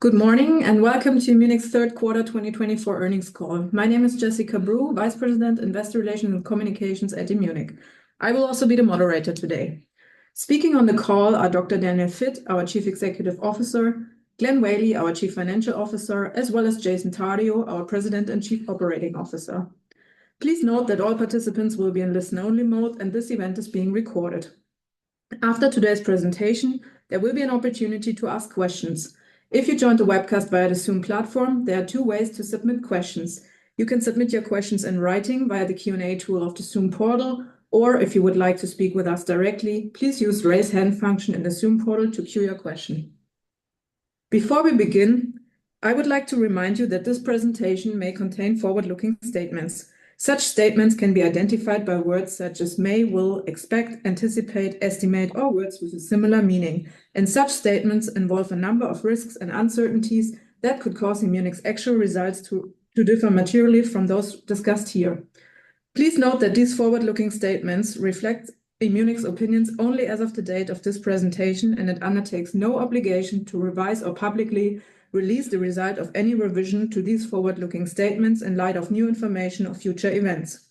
Good morning and welcome to Immunic's third quarter 2024 earnings call. My name is Jessica Brew, Vice President, Investor Relations and Communications at Immunic. I will also be the moderator today. Speaking on the call are Dr. Daniel Vitt, our Chief Executive Officer, Glenn Whaley, our Chief Financial Officer, as well as Jason Tardio, our President and Chief Operating Officer. Please note that all participants will be in listen-only mode and this event is being recorded. After today's presentation, there will be an opportunity to ask questions. If you joined the webcast via the Zoom platform, there are two ways to submit questions. You can submit your questions in writing via the Q&A tool of the Zoom portal, or if you would like to speak with us directly, please use the raise hand function in the Zoom portal to queue your question. Before we begin, I would like to remind you that this presentation may contain forward-looking statements. Such statements can be identified by words such as may, will, expect, anticipate, estimate, or words with a similar meaning. And such statements involve a number of risks and uncertainties that could cause Immunic's actual results to differ materially from those discussed here. Please note that these forward-looking statements reflect Immunic's opinions only as of the date of this presentation, and it undertakes no obligation to revise or publicly release the result of any revision to these forward-looking statements in light of new information or future events.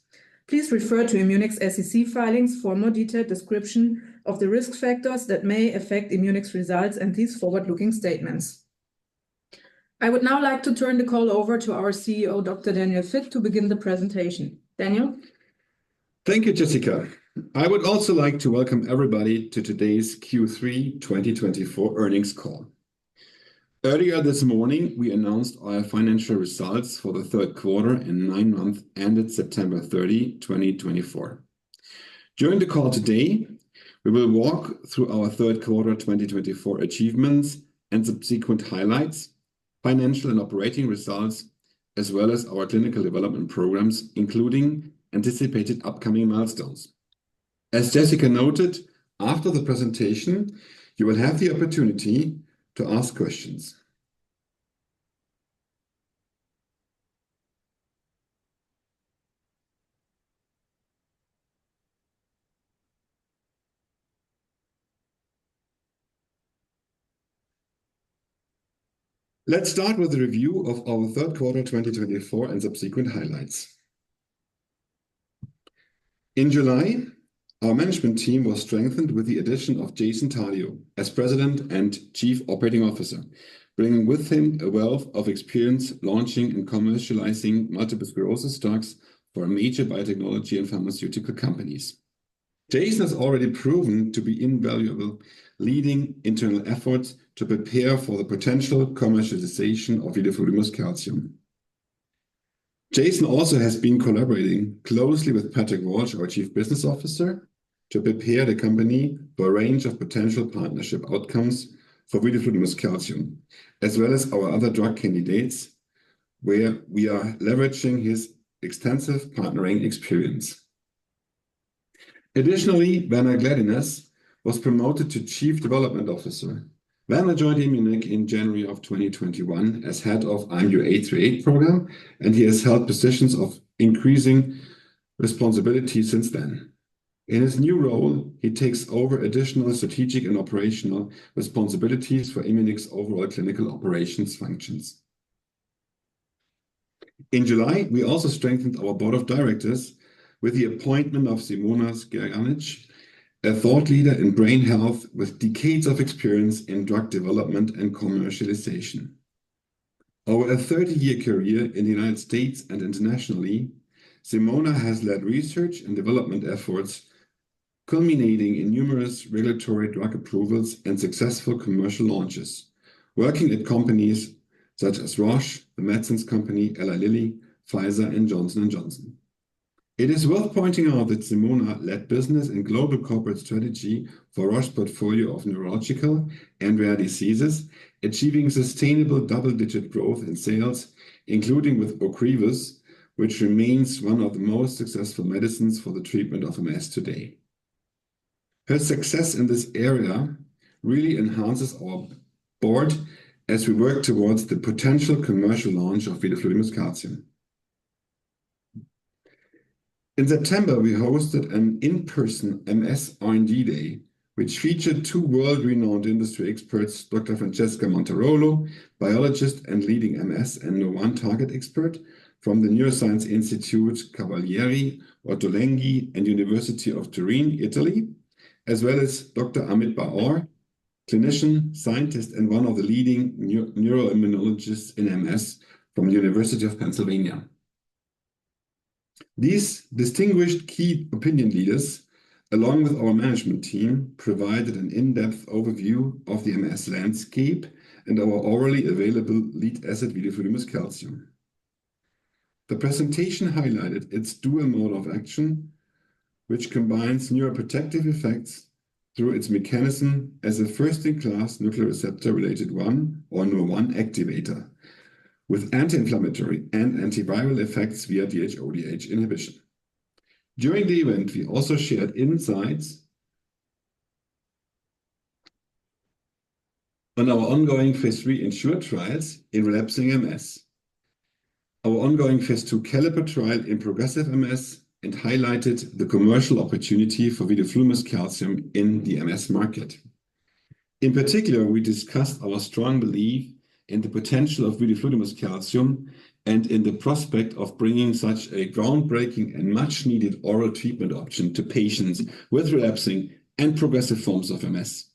Please refer to Immunic's SEC filings for a more detailed description of the risk factors that may affect Immunic's results and these forward-looking statements. I would now like to turn the call over to our CEO, Dr. Daniel Vitt, to begin the presentation. Daniel? Thank you, Jessica. I would also like to welcome everybody to today's Q3 2024 earnings call. Earlier this morning, we announced our financial results for the third quarter and 9 months ended September 30, 2024. During the call today, we will walk through our third quarter 2024 achievements and subsequent highlights, financial and operating results, as well as our clinical development programs, including anticipated upcoming milestones. As Jessica noted, after the presentation, you will have the opportunity to ask questions. Let's start with a review of our third quarter 2024 and subsequent highlights. In July, our management team was strengthened with the addition of Jason Tardio as President and Chief Operating Officer, bringing with him a wealth of experience launching and commercializing multiple sclerosis drugs for major biotechnology and pharmaceutical companies. Jason has already proven to be invaluable, leading internal efforts to prepare for the potential commercialization of vidofludimus calcium. Jason also has been collaborating closely with Patrick Walsh, our Chief Business Officer, to prepare the company for a range of potential partnership outcomes for vidofludimus calcium, as well as our other drug candidates, where we are leveraging his extensive partnering experience. Additionally, Werner Gladines was promoted to Chief Development Officer. Werner joined Immunic in January of 2021 as head of IMU838 program, and he has held positions of increasing responsibility since then. In his new role, he takes over additional strategic and operational responsibilities for Immunic's overall clinical operations functions. In July, we also strengthened our board of directors with the appointment of Simona Skerganic, a thought leader in brain health with decades of experience in drug development and commercialization. Over a 30-year career in the United States and internationally, Simona has led research and development efforts culminating in numerous regulatory drug approvals and successful commercial launches, working at companies such as Roche, the medicines company Eli Lilly, Pfizer, and Johnson & Johnson. It is worth pointing out that Simona led business and global corporate strategy for Roche's portfolio of neurological and rare diseases, achieving sustainable double-digit growth in sales, including with Ocrevus, which remains one of the most successful medicines for the treatment of MS today. Her success in this area really enhances our board as we work towards the potential commercial launch of vidofludimus calcium. In September, we hosted an in-person MS R&D Day which featured two world-renowned industry experts, Dr. Francesca Monterolo, biologist and leading MS and Nurr1 target expert from the Neuroscience Institute Cavalieri Ottolenghi and University of Turin, Italy, as well as Dr. Amit Baor, clinician, scientist, and one of the leading neuroimmunologists in MS from the University of Pennsylvania. These distinguished key opinion leaders, along with our management team, provided an in-depth overview of the MS landscape and our orally available lead asset vidofludimus calcium. The presentation highlighted its dual mode of action, which combines neuroprotective effects through its mechanism as a first-in-class nuclear receptor-related 1 or Nurr1 activator, with anti-inflammatory and antiviral effects via DHODH inhibition. During the event, we also shared insights on our ongoing phase 3 ENSURE trials in relapsing MS, our ongoing phase 2 CALIPER trial in progressive MS, and highlighted the commercial opportunity for vidofludimus calcium in the MS market. In particular, we discussed our strong belief in the potential of vidofludimus calcium and in the prospect of bringing such a groundbreaking and much-needed oral treatment option to patients with relapsing and progressive forms of MS,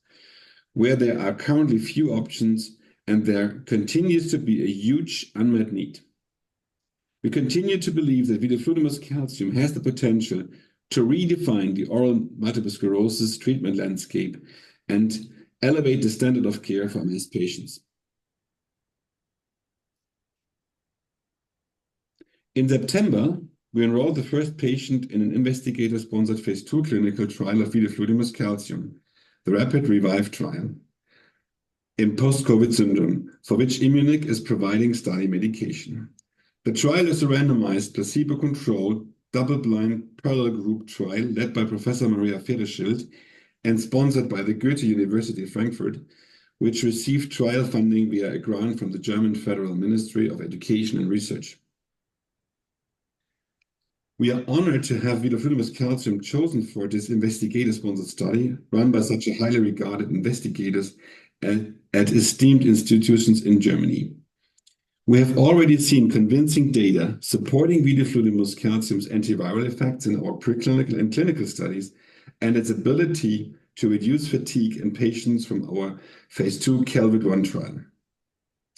where there are currently few options and there continues to be a huge unmet need. We continue to believe that vidofludimus calcium has the potential to redefine the oral multiple sclerosis treatment landscape and elevate the standard of care for MS patients. In September, we enrolled the first patient in an investigator-sponsored phase 2 clinical trial of vidofludimus calcium, the Rapid Revive trial, in post-COVID syndrome, for which Immunic is providing study medication. The trial is a randomized, placebo-controlled, double-blind, parallel group trial led by Professor Maria Federschild and sponsored by the Goethe University Frankfurt, which received trial funding via a grant from the German Federal Ministry of Education and Research. We are honored to have vidofludimus calcium chosen for this investigator-sponsored study run by such a highly regarded investigators at esteemed institutions in Germany. We have already seen convincing data supporting vidofludimus calcium's antiviral effects in our preclinical and clinical studies and its ability to reduce fatigue in patients from our phase 2 CALVID-1 trial.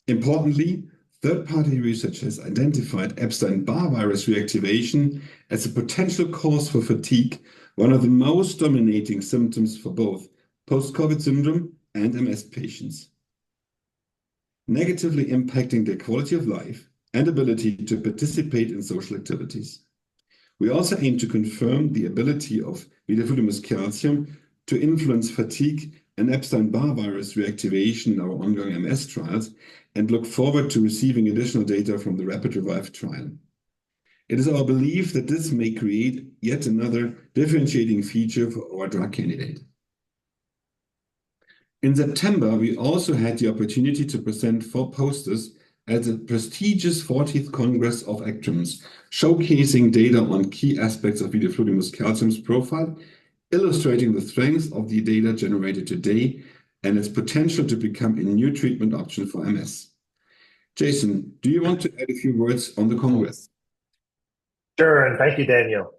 Importantly, third-party research has identified Epstein-Barr virus reactivation as a potential cause for fatigue, one of the most dominating symptoms for both post-COVID syndrome and MS patients, negatively impacting their quality of life and ability to participate in social activities. We also aim to confirm the ability of vidofludimus calcium to influence fatigue and Epstein-Barr virus reactivation in our ongoing MS trials and look forward to receiving additional data from the Rapid Revive trial. It is our belief that this may create yet another differentiating feature for our drug candidate. In September, we also had the opportunity to present 4 posters at the prestigious 40th Congress of ACTRIMS, showcasing data on key aspects of vidofludimus calcium's profile, illustrating the strengths of the data generated today and its potential to become a new treatment option for MS. Jason, do you want to add a few words on the Congress? Sure, and thank you, Daniel.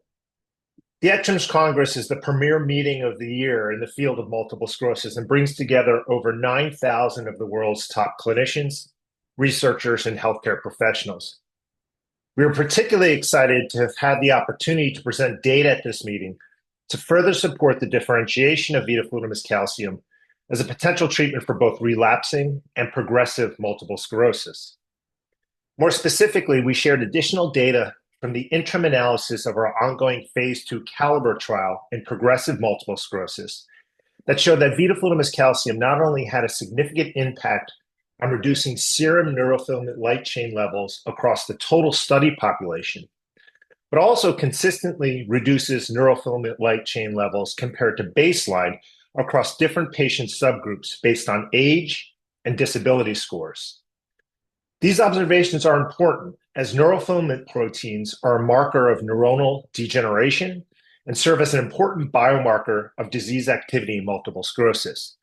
The ACTRIMS Congress is the premier meeting of the year in the field of multiple sclerosis and brings together over 9,000 of the world's top clinicians, researchers, and healthcare professionals. We are particularly excited to have had the opportunity to present data at this meeting to further support the differentiation of vidofludimus calcium as a potential treatment for both relapsing and progressive multiple sclerosis. More specifically, we shared additional data from the interim analysis of our ongoing phase 2 CALIPER trial in progressive multiple sclerosis that showed that vidofludimus calcium not only had a significant impact on reducing serum neurofilament light chain levels across the total study population, but also consistently reduces neurofilament light chain levels compared to baseline across different patient subgroups based on age and disability scores. These observations are important as neurofilament proteins are a marker of neuronal degeneration and serve as an important biomarker of disease activity in multiple sclerosis,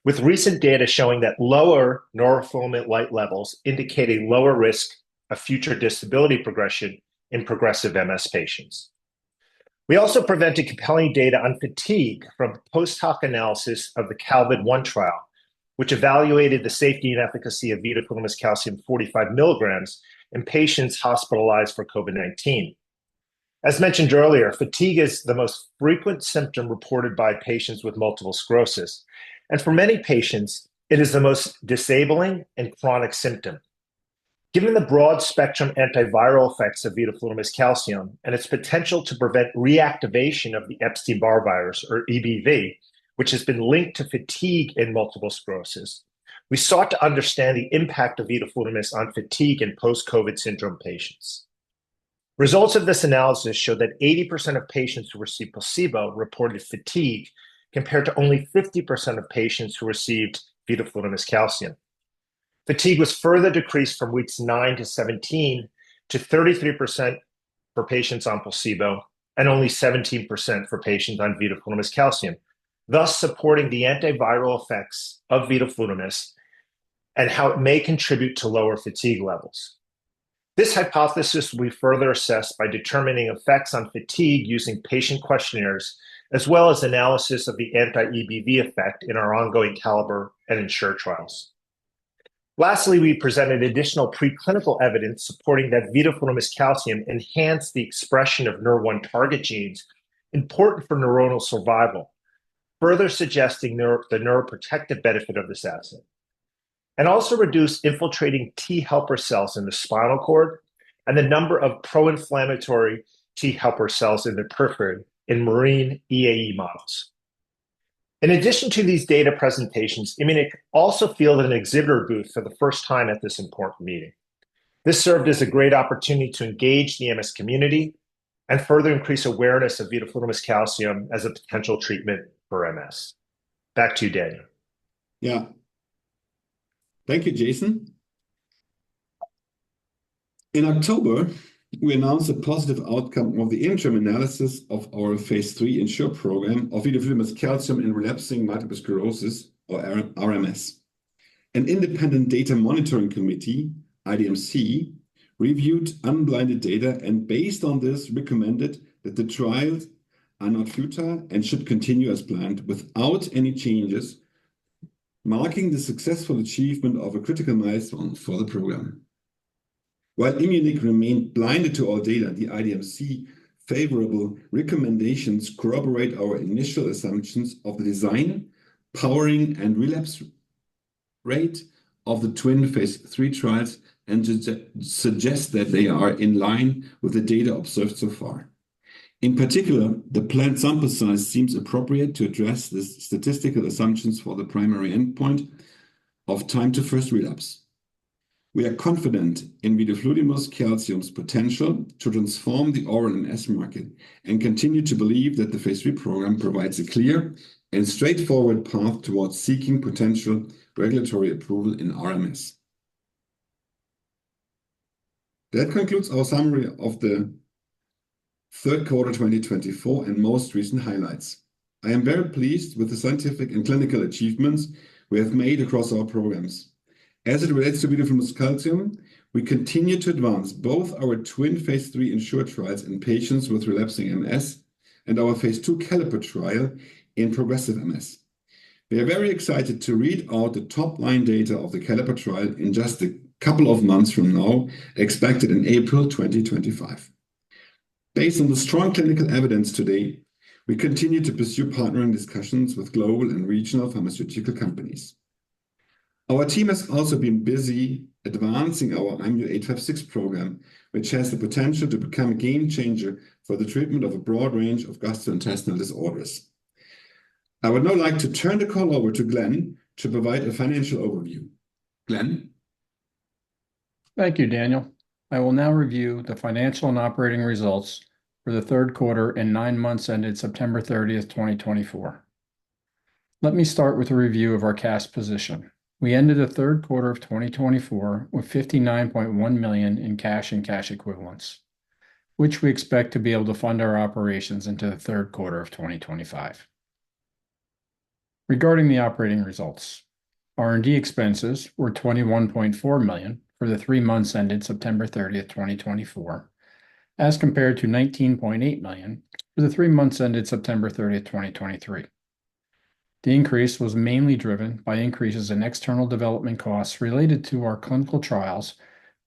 with recent data showing that lower neurofilament light levels indicate a lower risk of future disability progression in progressive MS patients. We also presented compelling data on fatigue from post-hoc analysis of the CALVID-1 trial, which evaluated the safety and efficacy of vidofludimus calcium 45 milligrams in patients hospitalized for COVID-19. As mentioned earlier, fatigue is the most frequent symptom reported by patients with multiple sclerosis. And for many patients, it is the most disabling and chronic symptom. Given the broad spectrum antiviral effects of vidofludimus calcium and its potential to prevent reactivation of the Epstein-Barr virus, or EBV, which has been linked to fatigue in multiple sclerosis, we sought to understand the impact of vidofludimus on fatigue in post-COVID syndrome patients. Results of this analysis show that 80% of patients who received placebo reported fatigue, compared to only 50% of patients who received vidofludimus calcium. Fatigue was further decreased from weeks 9 to 17 to 33% for patients on placebo and only 17% for patients on vidofludimus calcium, thus supporting the antiviral effects of vidofludimus and how it may contribute to lower fatigue levels. This hypothesis will be further assessed by determining effects on fatigue using patient questionnaires, as well as analysis of the anti-EBV effect in our ongoing CALIBR and ENSURE trials. Lastly, we presented additional preclinical evidence supporting that vidofludimus calcium enhanced the expression of NER1 target genes important for neuronal survival, further suggesting the neuroprotective benefit of this asset, and also reduced infiltrating T helper cells in the spinal cord and the number of pro-inflammatory T helper cells in the periphery in marine EAE models. In addition to these data presentations, Immunic also fielded an exhibitor booth for the first time at this important meeting. This served as a great opportunity to engage the MS community and further increase awareness of vidofludimus calcium as a potential treatment for MS. Back to you, Daniel. Yeah. Thank you, Jason. In October, we announced a positive outcome of the interim analysis of our phase 3 ENSURE program of vidofludimus calcium in relapsing multiple sclerosis, or RMS. An independent data monitoring committee, IDMC, reviewed unblinded data and based on this recommended that the trials are not futile and should continue as planned without any changes, marking the successful achievement of a critical milestone for the program. While Immunic remained blinded to all data, the IDMC favorable recommendations corroborate our initial assumptions of the design, powering, and relapse rate of the twin phase 3 trials and suggest that they are in line with the data observed so far. In particular, the planned sample size seems appropriate to address the statistical assumptions for the primary endpoint of time to first relapse. We are confident in vidofludimus calcium's potential to transform the oral MS market and continue to believe that the phase 3 program provides a clear and straightforward path towards seeking potential regulatory approval in RMS. That concludes our summary of the third quarter 2024 and most recent highlights. I am very pleased with the scientific and clinical achievements we have made across our programs. As it relates to vidofludimus calcium, we continue to advance both our twin phase 3 ENSURE trials in patients with relapsing MS and our phase 2 CALIBR trial in progressive MS. We are very excited to read out the top-line data of the CALIBR trial in just a couple of months from now, expected in April 2025. Based on the strong clinical evidence today, we continue to pursue partnering discussions with global and regional pharmaceutical companies. Our team has also been busy advancing our IMU-856 program, which has the potential to become a game changer for the treatment of a broad range of gastrointestinal disorders. I would now like to turn the call over to Glenn to provide a financial overview. Glenn? Thank you, Daniel. I will now review the financial and operating results for the third quarter and 9 months ended September 30th, 2024. Let me start with a review of our cash position. We ended the third quarter of 2024 with $59.1 million in cash and cash equivalents. which we expect to be able to fund our operations into the third quarter of 2025. Regarding the operating results, R&D expenses were $21.4 million for the 3 months ended September 30th, 2024, as compared to $19.8 million for the 3 months ended September 30th, 2023. The increase was mainly driven by increases in external development costs related to our clinical trials,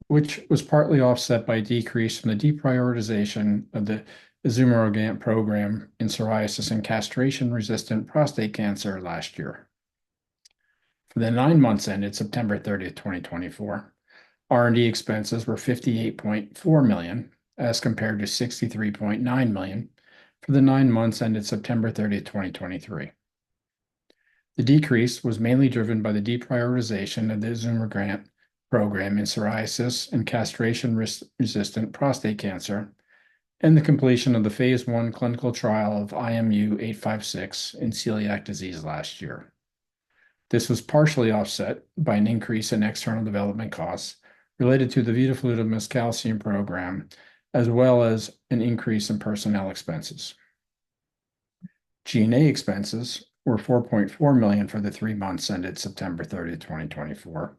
which was partly offset by a decrease from the deprioritization of the Immunic program in psoriasis and castration-resistant prostate cancer last year. For the 9 months ended September 30th, 2024, R&D expenses were $58.4 million, as compared to $63.9 million for the 9 months ended September 30th, 2023. The decrease was mainly driven by the deprioritization of the Immunic program in psoriasis and castration-resistant prostate cancer, and the completion of the phase 1 clinical trial of IMU-856 in celiac disease last year. This was partially offset by an increase in external development costs related to the vidofludimus calcium program, as well as an increase in personnel expenses. G&A expenses were $4.4 million for the 3 months ended September 30, 2024,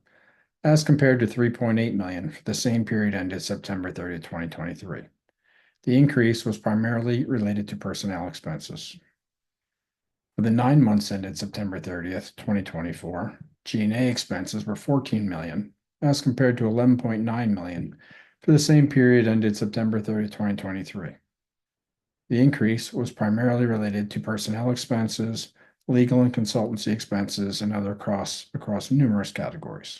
as compared to $3.8 million for the same period ended September 30, 2023. The increase was primarily related to personnel expenses. For the 9 months ended September 30th, 2024, G&A expenses were $14 million, as compared to $11.9 million for the same period ended September 30, 2023. The increase was primarily related to personnel expenses, legal and consultancy expenses, and other costs across numerous categories.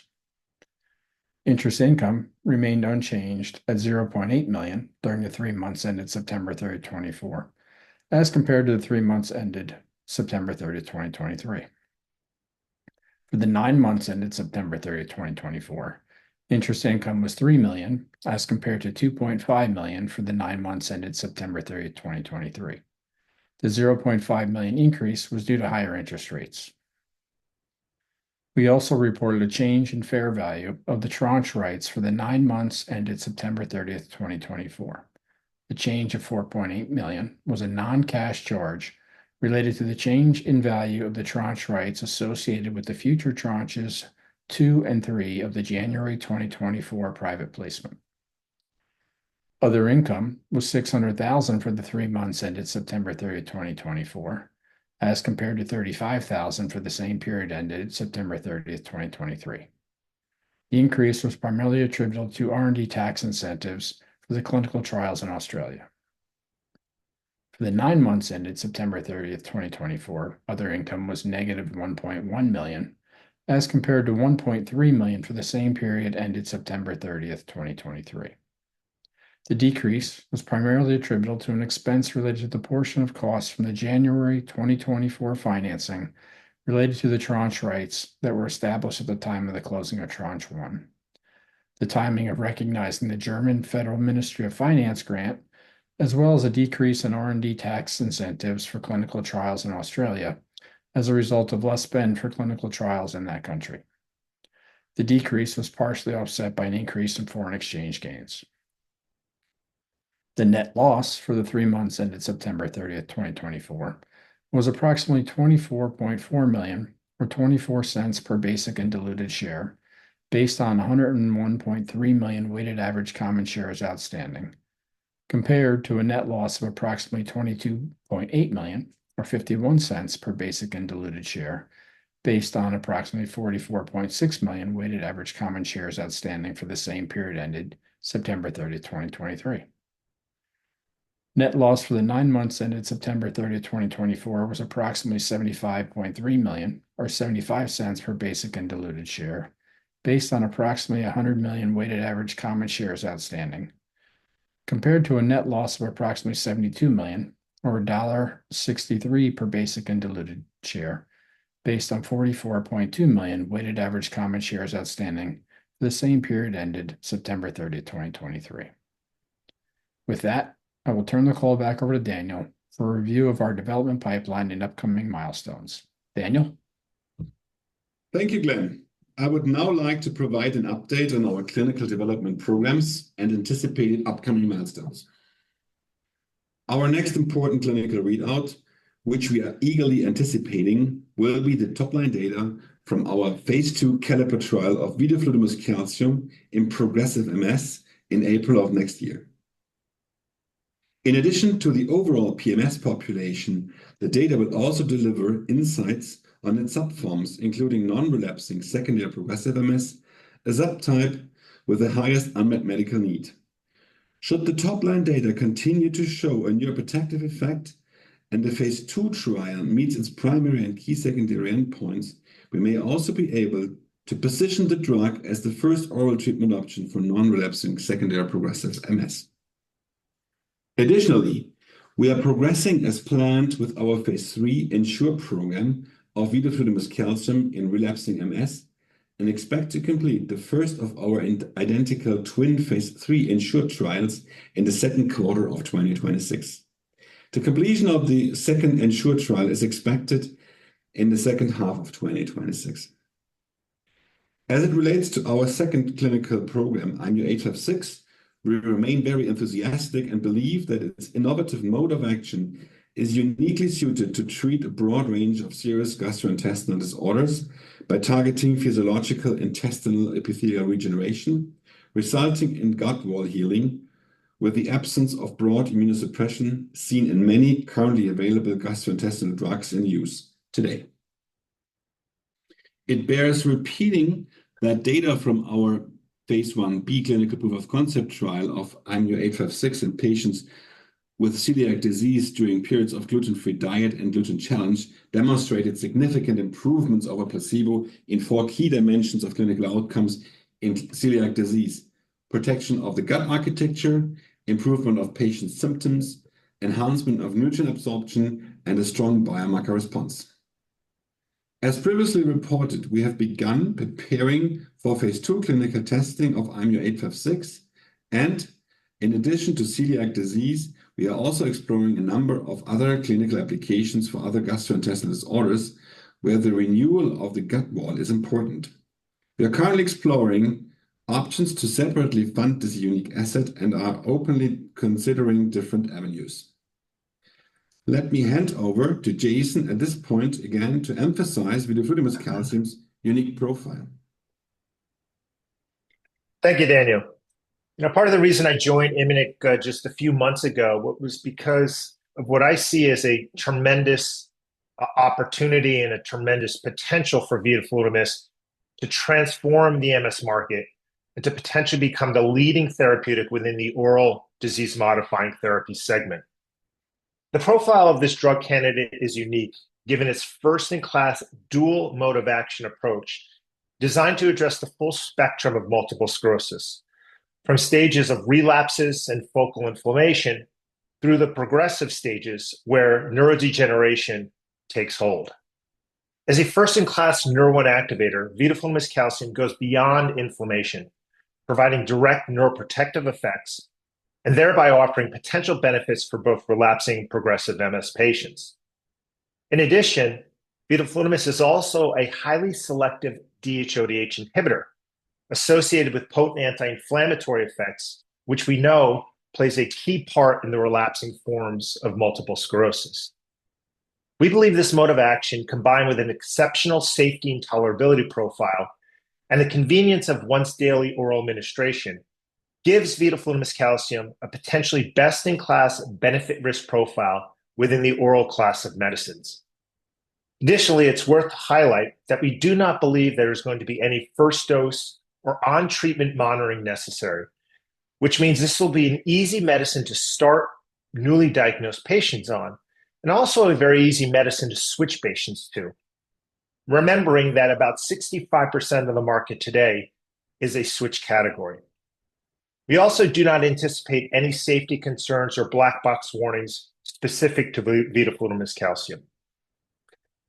Interest income remained unchanged at $0.8 million during the 3 months ended September 30, 2024, as compared to the 3 months ended September 30, 2023. For the 9 months ended September 30, 2024, interest income was $3 million, as compared to $2.5 million for the 9 months ended September 30, 2023. The $0.5 million increase was due to higher interest rates. We also reported a change in fair value of the tranche rights for the 9 months ended September 30th, 2024. The change of $4.8 million was a non-cash charge related to the change in value of the tranche rights associated with the future tranches 2 and 3 of the January 2024 private placement. Other income was $600,000 for the 3 months ended September 30, 2024, as compared to $35,000 for the same period ended September 30, 2023. The increase was primarily attributable to R&D tax incentives for the clinical trials in Australia. For the 9 months ended September 30, 2024, other income was negative $1.1 million, as compared to $1.3 million for the same period ended September 30, 2023. The decrease was primarily attributable to an expense related to the portion of costs from the January 2024 financing related to the tranche rights that were established at the time of the closing of Tranche 1. The timing of recognizing the German Federal Ministry of Finance grant, as well as a decrease in R&D tax incentives for clinical trials in Australia as a result of less spend for clinical trials in that country. The decrease was partially offset by an increase in foreign exchange gains. The net loss for the 3 months ended September 30th, 2024, was approximately $24.4 million, or 24 cents per basic and diluted share, based on 101.3 million weighted average common shares outstanding, compared to a net loss of approximately $22.8 million, or 51 cents per basic and diluted share, based on approximately 44.6 million weighted average common shares outstanding for the same period ended September 30, 2023. Net loss for the 9 months ended September 30, 2024 was approximately $75.3 million, or 75 cents per basic and diluted share, based on approximately 100 million weighted average common shares outstanding, compared to a net loss of approximately $72 million, or $1.63 per basic and diluted share, based on 44.2 million weighted average common shares outstanding for the same period ended September 30, 2023. With that, I will turn the call back over to Daniel for a review of our development pipeline and upcoming milestones. Daniel? Thank you, Glenn. I would now like to provide an update on our clinical development programs and anticipated upcoming milestones. Our next important clinical readout, which we are eagerly anticipating, will be the top-line data from our phase 2 CALIPER trial of vidofludimus calcium in progressive MS in April of next year. In addition to the overall PMS population, the data will also deliver insights on its subforms, including non-relapsing secondary progressive MS, a subtype with the highest unmet medical need. Should the top-line data continue to show a neuroprotective effect and the phase 2 trial meets its primary and key secondary endpoints, we may also be able to position the drug as the first oral treatment option for non-relapsing secondary progressive MS. Additionally, we are progressing as planned with our phase 3 ENSURE program of vidofludimus calcium in relapsing MS and expect to complete the first of our identical twin phase 3 ENSURE trials in the second quarter of 2026. The completion of the second ENSURE trial is expected in the second half of 2026. As it relates to our second clinical program, IMU-856, we remain very enthusiastic and believe that its innovative mode of action is uniquely suited to treat a broad range of serious gastrointestinal disorders by targeting physiological intestinal epithelial regeneration, resulting in gut wall healing, with the absence of broad immunosuppression seen in many currently available gastrointestinal drugs in use today. It bears repeating that data from our phase 1b clinical proof of concept trial of IMU-856 in patients with celiac disease during periods of gluten-free diet and gluten challenge demonstrated significant improvements over placebo in 4 key dimensions of clinical outcomes in celiac disease: protection of the gut architecture, improvement of patient symptoms, enhancement of nutrient absorption, and a strong biomarker response. As previously reported, we have begun preparing for phase 2 clinical testing of IMU-856, and in addition to celiac disease, we are also exploring a number of other clinical applications for other gastrointestinal disorders where the renewal of the gut wall is important. We are currently exploring options to separately fund this unique asset and are openly considering different avenues. Let me hand over to Jason at this point again to emphasize vidofludimus calcium's unique profile. Thank you, Daniel. Part of the reason I joined Immunic just a few months ago was because of what I see as a tremendous opportunity and a tremendous potential for vidofludimus to transform the MS market and to potentially become the leading therapeutic within the oral disease-modifying therapy segment. The profile of this drug candidate is unique, given its first-in-class dual mode of action approach designed to address the full spectrum of multiple sclerosis, from stages of relapses and focal inflammation through the progressive stages where neurodegeneration takes hold. As a first-in-class Nurr1 activator, vidofludimus calcium goes beyond inflammation, providing direct neuroprotective effects and thereby offering potential benefits for both relapsing and progressive MS patients. In addition, vidofludimus is also a highly selective DHODH inhibitor associated with potent anti-inflammatory effects, which we know plays a key part in the relapsing forms of multiple sclerosis. We believe this mode of action, combined with an exceptional safety and tolerability profile and the convenience of once-daily oral administration, gives vidofludimus calcium a potentially best-in-class benefit-risk profile within the oral class of medicines. Additionally, it's worth to highlight that we do not believe there is going to be any first dose or on-treatment monitoring necessary, which means this will be an easy medicine to start newly diagnosed patients on, and also a very easy medicine to switch patients to, remembering that about 65% of the market today is a switch category. We also do not anticipate any safety concerns or black box warnings specific to vidofludimus calcium.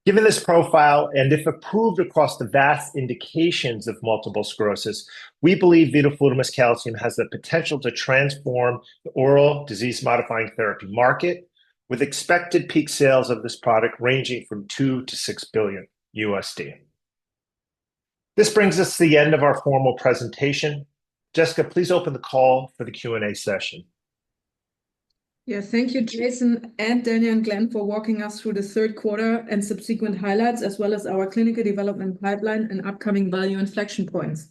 Given this profile, and if approved across the vast indications of multiple sclerosis, we believe vidofludimus calcium has the potential to transform the oral disease-modifying therapy market, with expected peak sales of this product ranging from $2 to $6 billion USD. This brings us to the end of our formal presentation. Jessica, please open the call for the Q&A session. Yeah, thank you, Jason and Daniel and Glenn, for walking us through the third quarter and subsequent highlights, as well as our clinical development pipeline and upcoming value inflection points.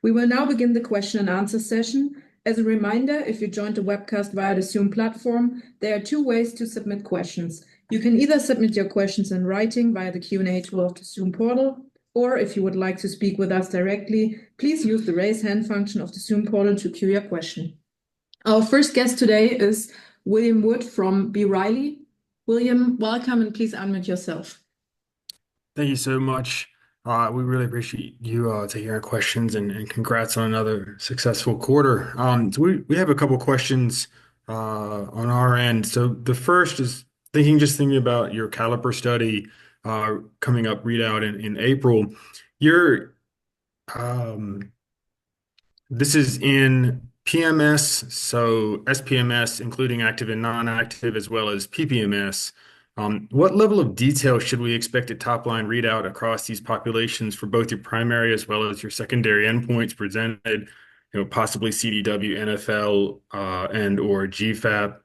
We will now begin the question and answer session. As a reminder, if you joined the webcast via the Zoom platform, there are two ways to submit questions. You can either submit your questions in writing via the Q&A tool of the Zoom portal, or if you would like to speak with us directly, please use the raise hand function of the Zoom portal to queue your question. Our first guest today is William Wood from B. Riley. William, welcome, and please unmute yourself. Thank you so much. We really appreciate you taking our questions and congrats on another successful quarter. So we have a couple questions on our end. So the first is thinking about your Caliper study coming up readout in April. This is in PMS, so SPMS, including active and non-active, as well as PPMS. What level of detail should we expect at top-line readout across these populations for both your primary as well as your secondary endpoints presented, possibly CDW, NFL, and/or GFAP?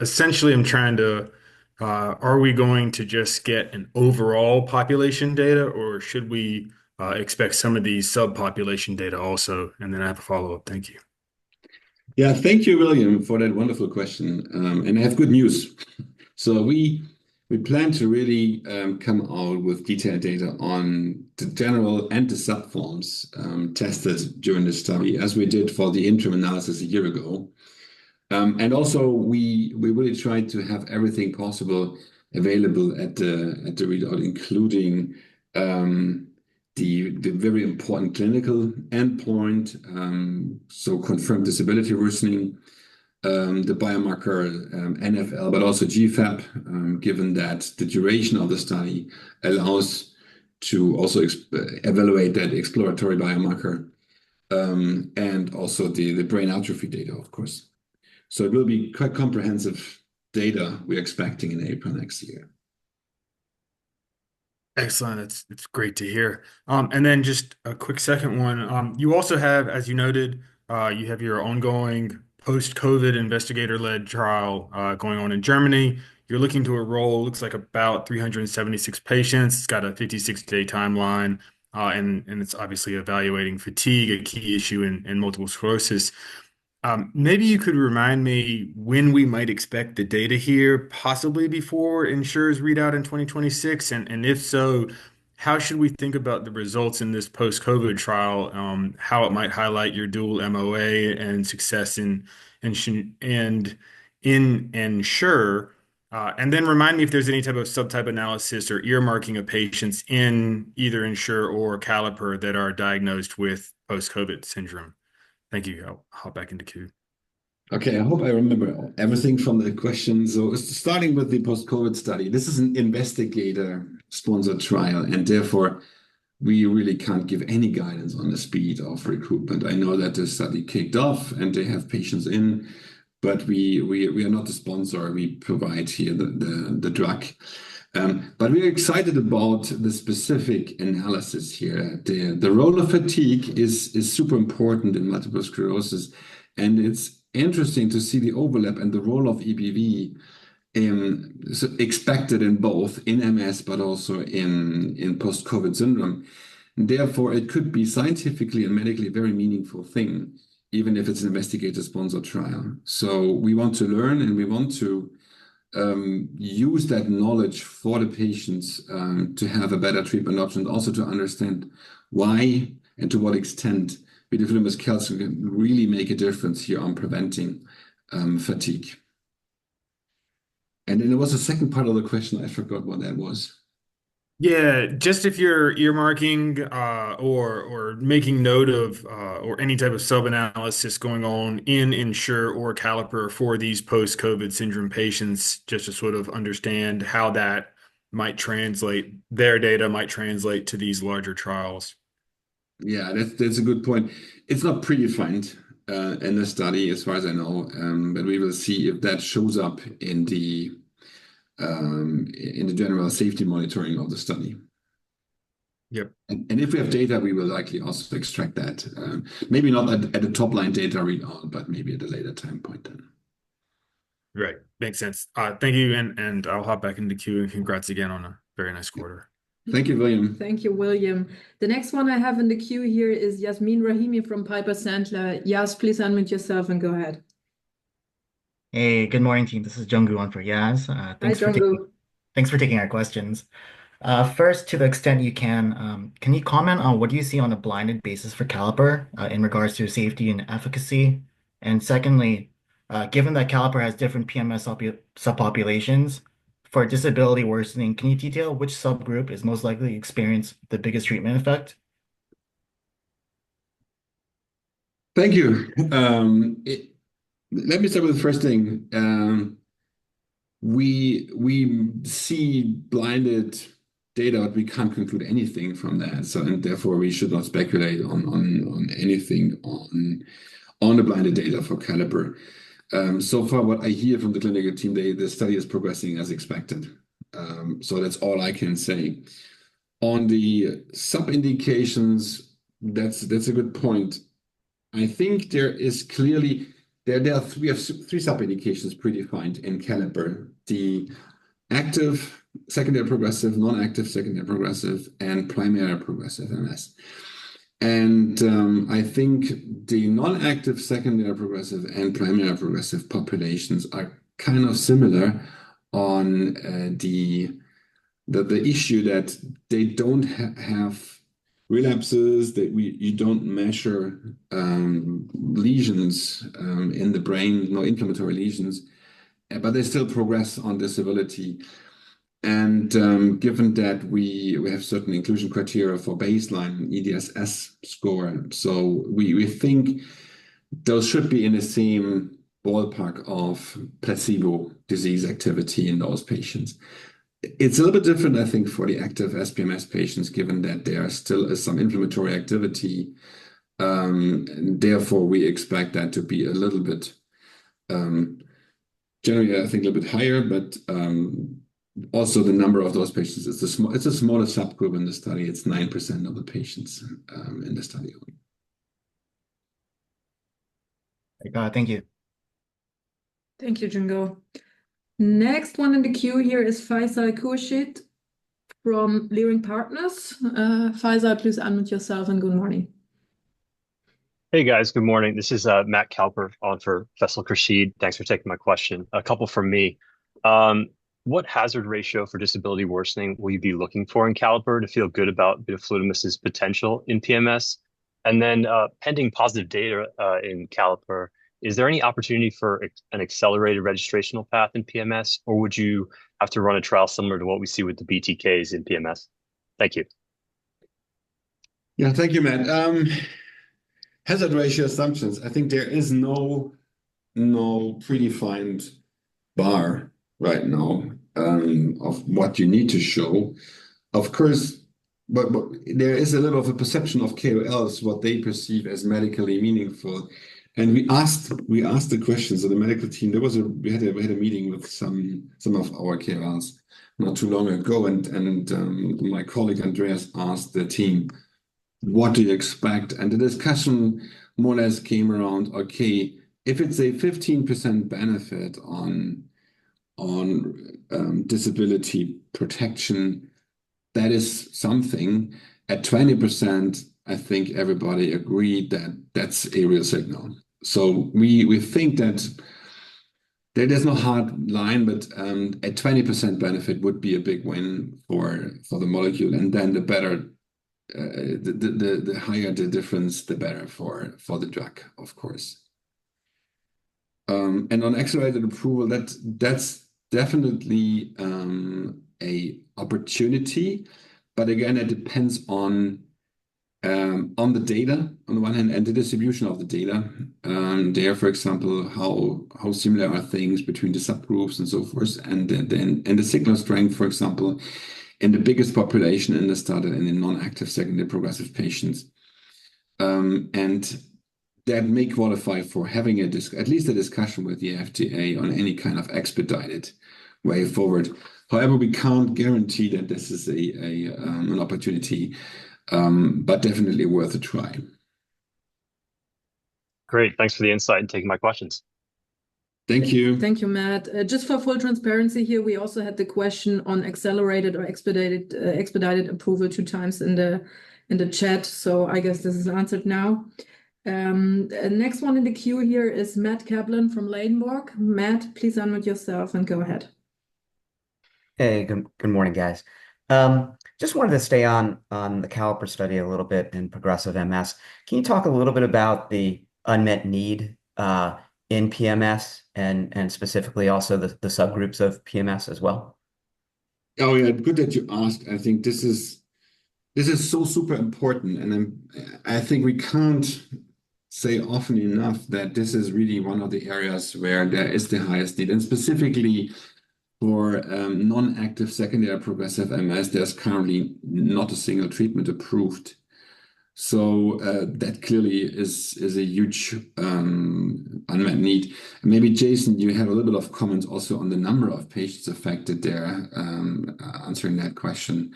Essentially, I'm trying to, are we going to just get an overall population data, or should we expect some of these subpopulation data also? And then I have a follow-up. Thank you. Yeah, thank you, William, for that wonderful question. And I have good news. So we plan to really come out with detailed data on the general and the subforms tested during the study, as we did for the interim analysis a year ago. And also, we really tried to have everything possible available at the readout, including the very important clinical endpoint, so confirmed disability worsening, the biomarker NFL, but also GFAP, given that the duration of the study allows to also evaluate that exploratory biomarker, and also the brain atrophy data, of course. So it will be quite comprehensive data we're expecting in April next year. Excellent. It's great to hear. And then just a quick second one. You also have, as you noted, you have your ongoing post-COVID investigator-led trial going on in Germany. You're looking to enroll, looks like about 376 patients. It's got a 56-day timeline, and it's obviously evaluating fatigue, a key issue in multiple sclerosis. Maybe you could remind me when we might expect the data here, possibly before Insure's readout in 2026, and if so, how should we think about the results in this post-COVID trial, how it might highlight your dual MOA and success in Ensure, and then remind me if there's any type of subtype analysis or earmarking of patients in either Ensure or Caliper that are diagnosed with post-COVID syndrome. Thank you. I'll hop back into queue. Okay, I hope I remember everything from the question. So starting with the post-COVID study, this is an investigator-sponsored trial, and therefore we really can't give any guidance on the speed of recruitment. I know that the study kicked off and they have patients in, but we are not the sponsor. We provide here the drug. But we're excited about the specific analysis here. The role of fatigue is super important in multiple sclerosis, and it's interesting to see the overlap and the role of EBV expected in both in MS, but also in post-COVID syndrome. Therefore, it could be scientifically and medically a very meaningful thing, even if it's an investigator-sponsored trial. So we want to learn, and we want to use that knowledge for the patients to have a better treatment option, also to understand why and to what extent vidofludimus calcium can really make a difference here on preventing fatigue. And then there was a second part of the question. I forgot what that was. Yeah, just if you're earmarking or making note of or any type of sub-analysis going on in Ensure or Caliper for these post-COVID syndrome patients, just to sort of understand how that might translate, their data might translate to these larger trials. Yeah, that's a good point. It's not predefined in the study, as far as I know, but we will see if that shows up in the general safety monitoring of the study. Yep. And if we have data, we will likely also extract that. Maybe not at the top line data readout, but maybe at a later time point then. Right. Makes sense. Thank you, and I'll hop back into queue, and congrats again on a very nice quarter. Thank you, William. Thank you, William. The next one I have in the queue here is Yasmin Rahimi from Piper Sandler. Yas, please unmute yourself and go ahead. Hey, good morning, team. This is Junggu on for Yaz. Hi, Thanks for taking our questions. First, to the extent you can you comment on what do you see on a blinded basis for Caliper in regards to safety and efficacy? And secondly, given that Caliper has different PMS subpopulations, for disability worsening, can you detail which subgroup is most likely to experience the biggest treatment effect? Thank you. Let me start with the first thing. We see blinded data, but we can't conclude anything from that. So, and therefore, we should not speculate on anything on the blinded data for Caliper. So far, what I hear from the clinical team, the study is progressing as expected. So that's all I can say. On the sub-indications, that's a good point. I think there is clearly we have three sub-indications predefined in Caliper: the active secondary progressive, non-active secondary progressive, and primary progressive MS. And I think the non-active secondary progressive and primary progressive populations are kind of similar on the issue that they don't have relapses, that you don't measure lesions in the brain, no inflammatory lesions, but they still progress on disability. And given that we have certain inclusion criteria for baseline EDSS score, so we think those should be in the same ballpark of placebo disease activity in those patients. It's a little bit different, I think, for the active SPMS patients, given that there still is some inflammatory activity. And therefore, we expect that to be a little bit, generally, I think, a little bit higher, but also the number of those patients is it's a smaller subgroup in the study. It's 9% of the patients in the study. Thank you. Thank you, Jungo. Next one in the queue here is Faisal Khurshid from Leerink Partners. Faisal, please unmute yourself and good morning. Hey guys, good morning. This is Matt Cowper on for Faisal Khurshid. Thanks for taking my question. A couple from me. What hazard ratio for disability worsening will you be looking for in Caliper to feel good about vidofludimus's potential in PMS? And then pending positive data in Caliper, is there any opportunity for an accelerated registrational path in PMS, or would you have to run a trial similar to what we see with the BTKs in PMS? Thank you. Yeah, thank you, Matt. Hazard ratio assumptions. I think there is no predefined bar right now of what you need to show. Of course, but there is a little of a perception of KOLs, what they perceive as medically meaningful. And we asked the questions of the medical team. We had a meeting with some of our KOLs not too long ago, and my colleague Andreas asked the team, "What do you expect?" And the discussion more or less came around, okay, if it's a 15% benefit on disability protection, that is something. At 20%, I think everybody agreed that that's a real signal. So we think that there's no hard line, but a 20% benefit would be a big win for the molecule, and then the better, the higher the difference, the better for the drug, of course. And on accelerated approval, that's definitely a opportunity, but again, it depends on the data on the one hand and the distribution of the data. There, for example, how similar are things between the subgroups and so forth, and the signal strength, for example, in the biggest population in the study and in non-active secondary progressive patients, and that may qualify for having at least a discussion with the FDA on any kind of expedited way forward. However, we can't guarantee that this is an opportunity, but definitely worth a try. Great. Thanks for the insight and taking my questions. Thank you. Thank you, Matt. Just for full transparency here, we also had the question on accelerated or expedited approval 2 times in the chat. So I guess this is answered now. Next one in the queue here is Matt Kaplan from Ladenburg. Matt, please unmute yourself and go ahead. Hey, good morning, guys. Just wanted to stay on the Caliper study a little bit in progressive MS. Can you talk a little bit about the unmet need in PMS and specifically also the subgroups of PMS as well? Oh yeah, good that you asked. I think this is so super important, and I think we can't say often enough that this is really one of the areas where there is the highest need, and specifically for non-active secondary progressive MS, there's currently not a single treatment approved. So that clearly is a huge unmet need. Maybe Jason, you have a little bit of comments also on the number of patients affected there, answering that question.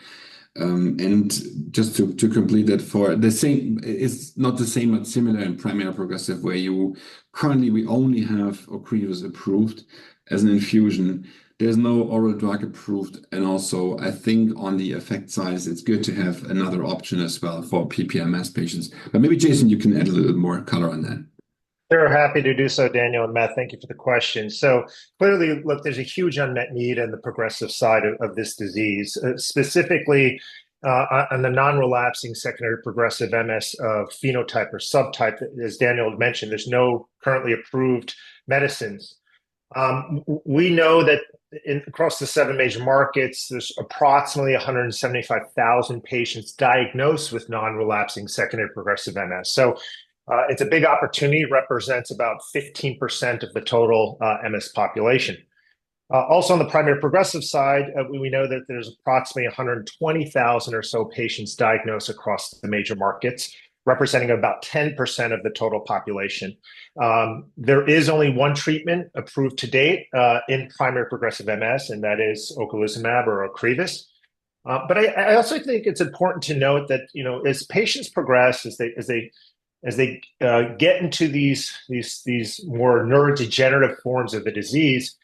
And just to complete that, for the same, it's not the same but similar in primary progressive, where we only have Ocrevus approved as an infusion. There's no oral drug approved, and also I think on the effect size, it's good to have another option as well for PPMS patients. But maybe Jason, you can add a little more color on that. Sure, happy to do so, Daniel and Matt. Thank you for the question. So clearly, look, there's a huge unmet need in the progressive side of this disease, specifically on the non-relapsing secondary progressive MS phenotype or subtype. As Daniel had mentioned, there's no currently approved medicines. We know that across the 7 major markets, there's approximately 175,000 patients diagnosed with non-relapsing secondary progressive MS. So it's a big opportunity, represents about 15% of the total MS population. Also on the primary progressive side, we know that there's approximately 120,000 or so patients diagnosed across the major markets, representing about 10% of the total population. There is only one treatment approved to date in primary progressive MS, and that is ocrelizumab or Ocrevus. But I also think it's important to note that, you know, as patients progress, as they get into these more neurodegenerative forms of the disease,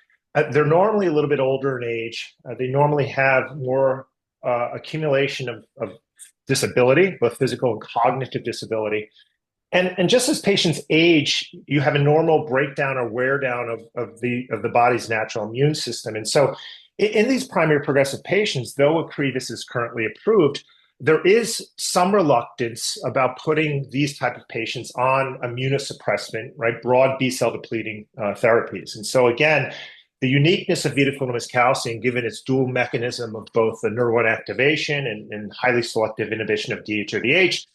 they're normally a little bit older in age. They normally have more accumulation of disability, both physical and cognitive disability. And just as patients age, you have a normal breakdown or wear down of the body's natural immune system. And so in these primary progressive patients, though Ocrevus is currently approved, there is some reluctance about putting these type of patients on immunosuppressant, right, broad B-cell depleting therapies. And so again, the uniqueness of vidofludimus calcium, given its dual mechanism of both the neuron activation and highly selective inhibition of DHODH,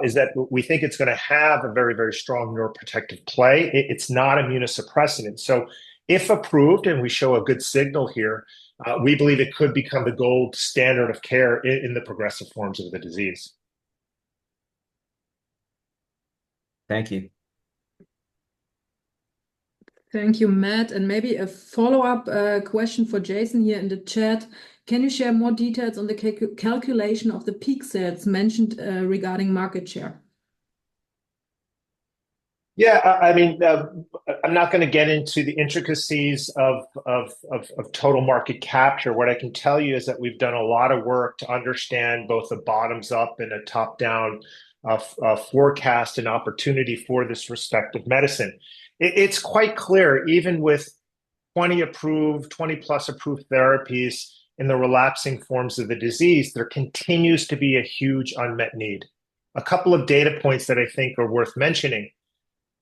is that we think it's going to have a very, very strong neuroprotective play. It's not immunosuppressant. And so if approved, and we show a good signal here, we believe it could become the gold standard of care in the progressive forms of the disease. Thank you. Thank you, Matt. And maybe a follow-up question for Jason here in the chat. Can you share more details on the calculation of the peak sales mentioned regarding market share? Yeah, I mean, I'm not going to get into the intricacies of total market capture. What I can tell you is that we've done a lot of work to understand both the bottoms up and a top down forecast and opportunity for this respective medicine. It's quite clear, even with 20 plus approved therapies in the relapsing forms of the disease, there continues to be a huge unmet need. A couple of data points that I think are worth mentioning.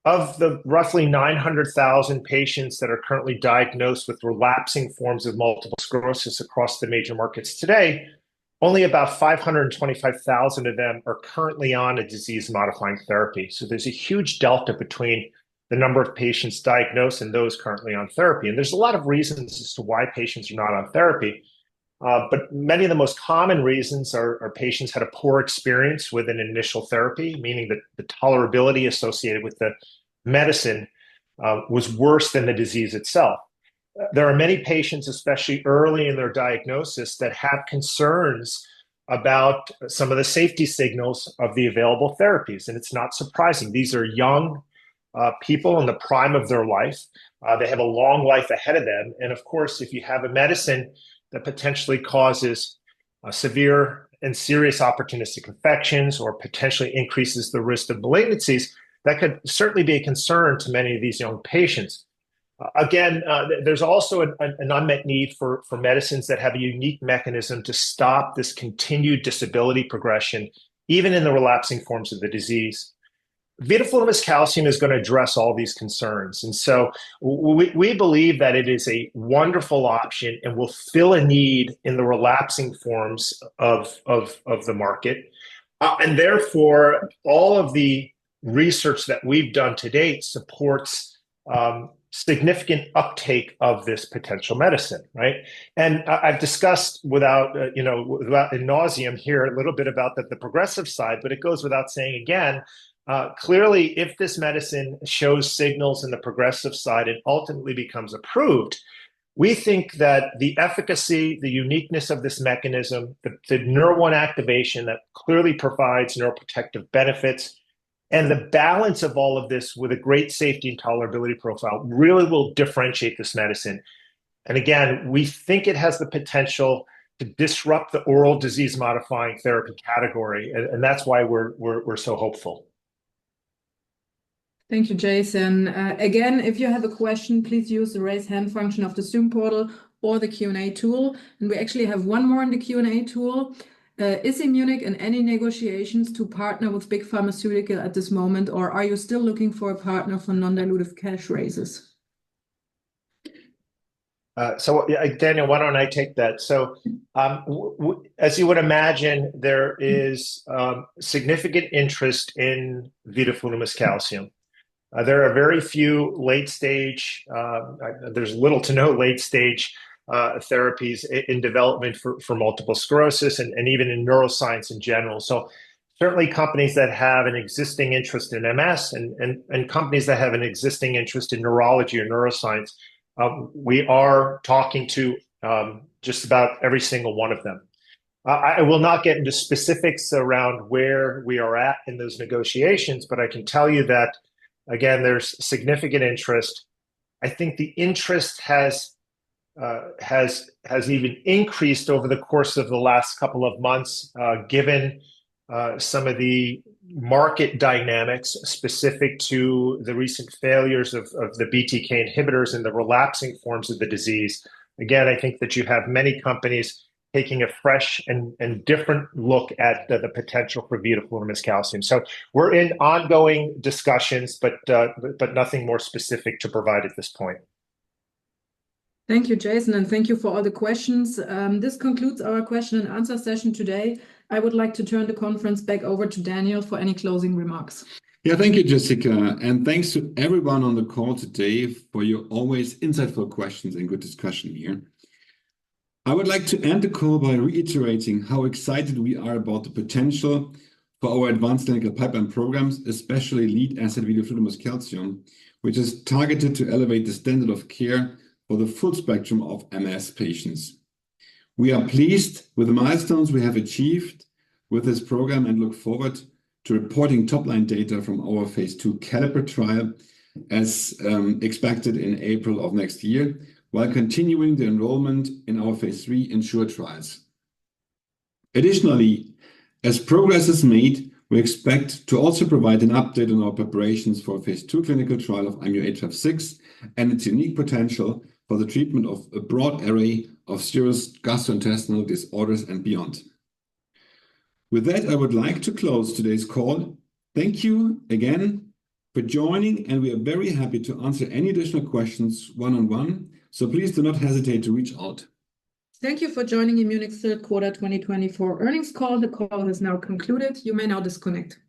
Of the roughly 900,000 patients that are currently diagnosed with relapsing forms of multiple sclerosis across the major markets today, only about 525,000 of them are currently on a disease-modifying therapy. So there's a huge delta between the number of patients diagnosed and those currently on therapy. And there's a lot of reasons as to why patients are not on therapy. But many of the most common reasons are patients had a poor experience with an initial therapy, meaning that the tolerability associated with the medicine was worse than the disease itself. There are many patients, especially early in their diagnosis, that have concerns about some of the safety signals of the available therapies. And it's not surprising. These are young, people in the prime of their life. They have a long life ahead of them. And of course, if you have a medicine that potentially causes severe and serious opportunistic infections or potentially increases the risk of malignancies, that could certainly be a concern to many of these young patients. Again, there's also an unmet need for medicines that have a unique mechanism to stop this continued disability progression, even in the relapsing forms of the disease. Vidofludimus calcium is going to address all these concerns. And so we believe that it is a wonderful option and will fill a need in the relapsing forms of the market. And therefore, all of the research that we've done to date supports significant uptake of this potential medicine, right? And I've discussed without ad nauseum here a little bit about the progressive side, but it goes without saying again, clearly, if this medicine shows signals in the progressive side and ultimately becomes approved, we think that the efficacy, the uniqueness of this mechanism, the neuron activation that clearly provides neuroprotective benefits, and the balance of all of this with a great safety and tolerability profile really will differentiate this medicine. And again, we think it has the potential to disrupt the oral disease-modifying therapy category, and that's why we're so hopeful. Thank you, Jason. Again, if you have a question, please use the raise hand function of the Zoom portal or the Q&A tool. And we actually have one more in the Q&A tool. Is Immunic in any negotiations to partner with big pharmaceutical at this moment, or are you still looking for a partner for non-dilutive cash raises? Daniel, why don't I take that? So as you would imagine, there is significant interest in vidofludimus calcium. There are very few late stage, there's little to no late stage therapies in development for multiple sclerosis and even in neuroscience in general. So certainly companies that have an existing interest in MS and companies that have an existing interest in neurology or neuroscience, we are talking to just about every single one of them. I will not get into specifics around where we are at in those negotiations, but I can tell you that, again, there's significant interest. I think the interest has even increased over the course of the last couple of months, given some of the market dynamics specific to the recent failures of the BTK inhibitors in the relapsing forms of the disease. Again, I think that you have many companies taking a fresh and different look at the potential for vidofludimus calcium. So we're in ongoing discussions, but nothing more specific to provide at this point. Thank you, Jason, and thank you for all the questions. This concludes our question and answer session today. I would like to turn the conference back over to Daniel for any closing remarks. Yeah, thank you, Jessica. And thanks to everyone on the call today for your always insightful questions and good discussion here. I would like to end the call by reiterating how excited we are about the potential for our advanced clinical pipeline programs, especially lead asset vidofludimus calcium, which is targeted to elevate the standard of care for the full spectrum of MS patients. We are pleased with the milestones we have achieved with this program and look forward to reporting top-line data from our phase 2 CALIPER trial as expected in April of next year, while continuing the enrollment in our phase 3 ENSURE trials. Additionally, as progress is made, we expect to also provide an update on our preparations for a phase 2 clinical trial of IMU-856 and its unique potential for the treatment of a broad array of serious gastrointestinal disorders and beyond. With that, I would like to close today's call. Thank you again for joining, and we are very happy to answer any additional questions one-on-one, so please do not hesitate to reach out. Thank you for joining Immunic's third quarter 2024 earnings call. The call has now concluded. You may now disconnect.